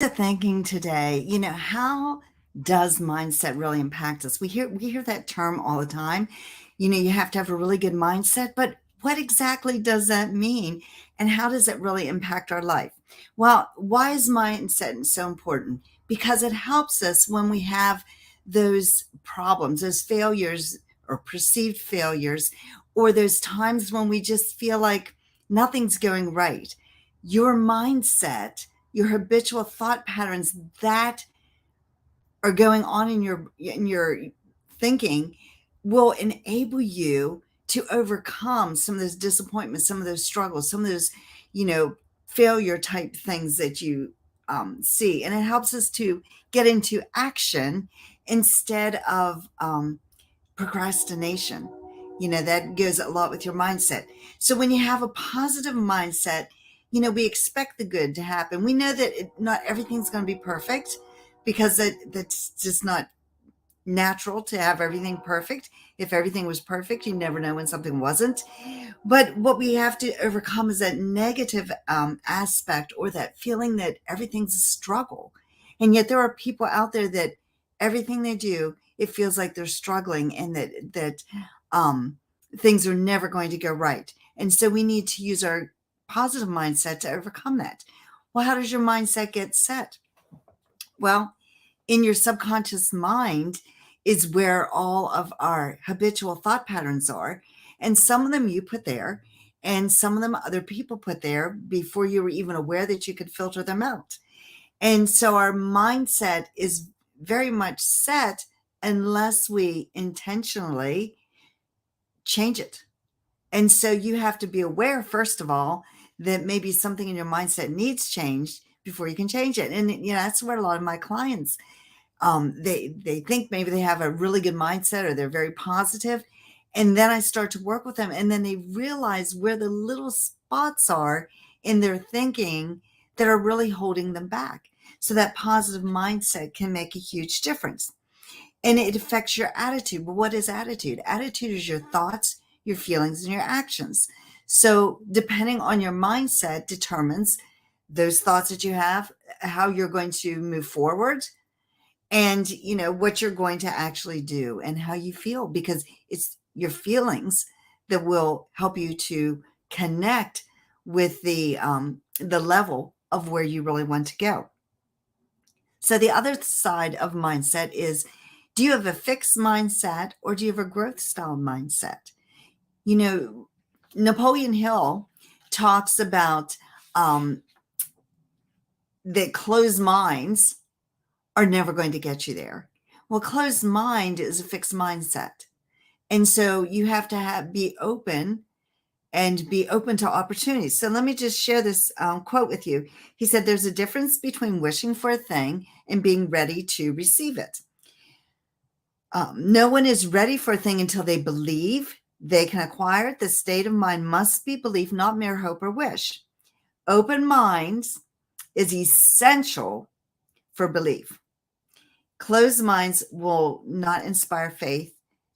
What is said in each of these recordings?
Thinking today, how does mindset really impact us? We hear that term all the time. You have to have a really good mindset, but what exactly does that mean? And how does it really impact our life? Well, why is mindset so important? Because it helps us when we have those problems, those failures or perceived failures, or those times when we just feel like nothing's going right. Your mindset, your habitual thought patterns that are going on in your thinking will enable you to overcome some of those disappointments, some of those struggles, some of those, you know, failure type things that you see. And it helps us to get into action instead of procrastination. That goes a lot with your mindset. So when you have a positive mindset, we expect the good to happen. We know that not everything's going to be perfect because that's just not natural to have everything perfect. If everything was perfect, you never know when something wasn't. But what we have to overcome is that negative aspect, or that feeling that everything's a struggle. And yet there are people out there that everything they do, it feels like they're struggling, and that um, things are never going to go right. And so we need to use our positive mindset to overcome that. Well, how does your mindset get set? Well, in your subconscious mind is where all of our habitual thought patterns are. And some of them you put there, and some of them other people put there before you were even aware that you could filter them out. And so our mindset is very much set unless we intentionally change it. And so you have to be aware, first of all, that maybe something in your mindset needs changed before you can change it. And that's where a lot of my clients, they think maybe they have a really good mindset, or they're very positive, and then I start to work with them, and then they realize where the little spots are in their thinking that are really holding them back. So that positive mindset can make a huge difference, and it affects your attitude. But what is attitude? Attitude is your thoughts, your feelings, and your actions. So depending on your mindset determines those thoughts that you have, how you're going to move forward, and what you're going to actually do and how you feel, because it's your feelings that will help you to connect with the level of where you really want to go. So the other side of mindset is, do you have a fixed mindset, or do you have a growth style mindset? you know Napoleon Hill talks about um, that closed minds are never going to get you there. Well, closed mind is a fixed mindset. And so you have to be open, and be open to opportunities. So let me just share this quote with you. He said, there's a difference between wishing for a thing and being ready to receive it. No one is ready for a thing until they believe they can acquire it. The state of mind must be belief, not mere hope or wish. Open minds is essential for belief. Closed minds will not inspire faith,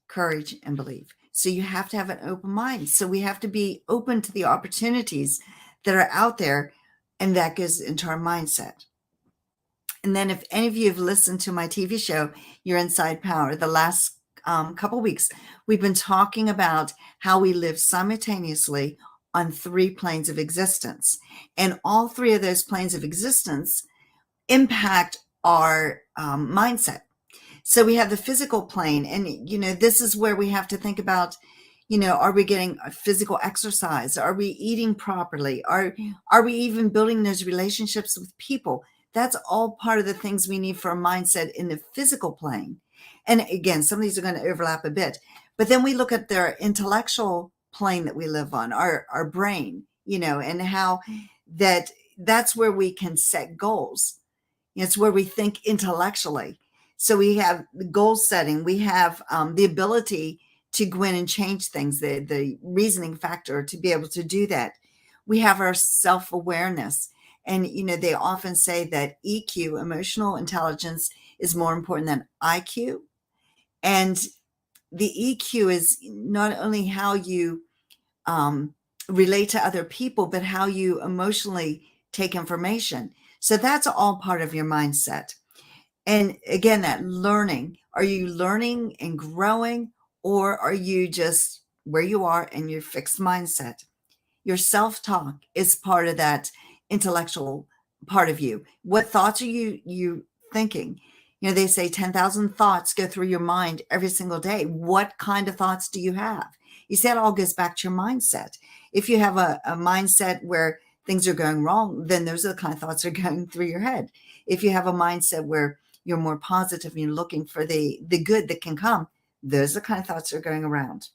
courage, and belief. So you have to have an open mind. So we have to be open to the opportunities that are out there, and that goes into our mindset. And then, if any of you have listened to my TV show, Your Inside Power, the last couple weeks, we've been talking about how we live simultaneously on three planes of existence. And all three of those planes of existence impact our mindset. So we have the physical plane, and this is where we have to think about, are we getting physical exercise? Are we eating properly? Are we even building those relationships with people? That's all part of the things we need for a mindset in the physical plane. And again, some of these are going to overlap a bit, but then we look at their intellectual plane that we live on, our brain, and how that's where we can set goals. It's where we think intellectually. So we have the goal setting. We have the ability to go in and change things, the reasoning factor to be able to do that. We have our self-awareness. And, they often say that EQ, emotional intelligence, is more important than IQ. And the EQ is not only how you relate to other people, but how you emotionally take information. So that's all part of your mindset. And again, that learning, are you learning and growing, or are you just where you are in your fixed mindset? Your self-talk is part of that intellectual part of you. What thoughts are you thinking? They say 10,000 thoughts go through your mind every single day. What kind of thoughts do you have? You see, it all goes back to your mindset. If you have a mindset where things are going wrong, then those are the kind of thoughts that are going through your head. If you have a mindset where you're more positive and you're looking for the good that can come, those are the kind of thoughts that are going around.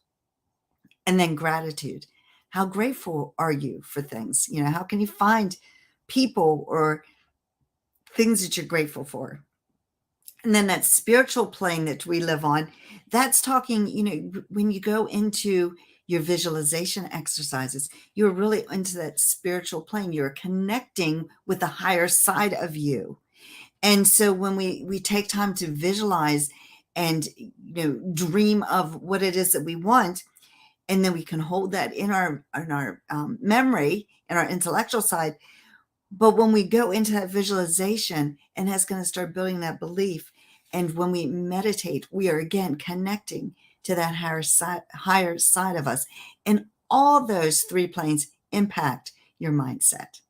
And then gratitude. How grateful are you for things? How can you find people or things that you're grateful for? And then that spiritual plane that we live on, that's talking, when you go into your visualization exercises, you're really into that spiritual plane. You're connecting with the higher side of you. And so when we take time to visualize and dream of what it is that we want, and then we can hold that in our memory and our intellectual side. But when we go into that visualization, and that's going to start building that belief, and when we meditate, we are again connecting to that higher side of us, and all those three planes impact your mindset.